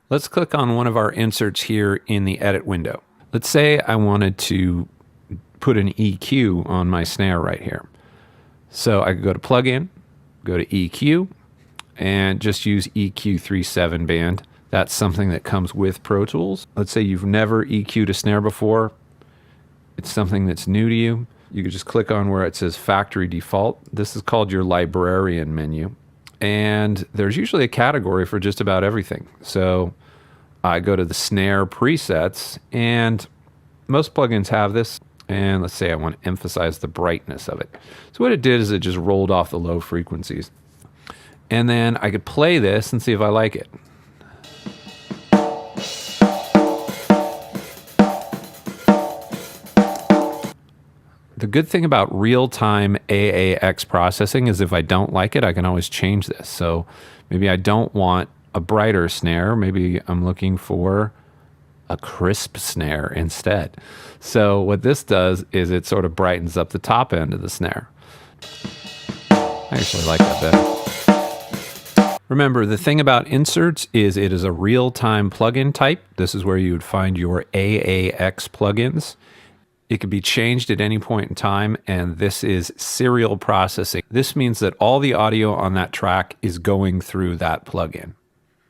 Let's click on one of our inserts here in the edit window. Let's say I wanted to put an EQ on my snare right here. So I could go to plugin, go to EQ, and just use EQ37 band. That's something that comes with Pro Tools. Let's say you've never EQ'd a snare before. It's something that's new to you. You could just click on where it says factory default. This is called your Librarian menu. And there's usually a category for just about everything. So I go to the snare presets, and most plugins have this. And let's say I want to emphasize the brightness of it. So what it did is it just rolled off the low frequencies. And then I could play this and see if I like it. The good thing about real-time AAX processing is if I don't like it, I can always change this. So maybe I don't want a brighter snare. Maybe I'm looking for a crisp snare instead. So what this does is it sort of brightens up the top end of the snare. I actually like that better. Remember, the thing about inserts is it is a real-time plugin type. This is where you would find your AAX plugins. It can be changed at any point in time, and this is serial processing. This means that all the audio on that track is going through that plugin.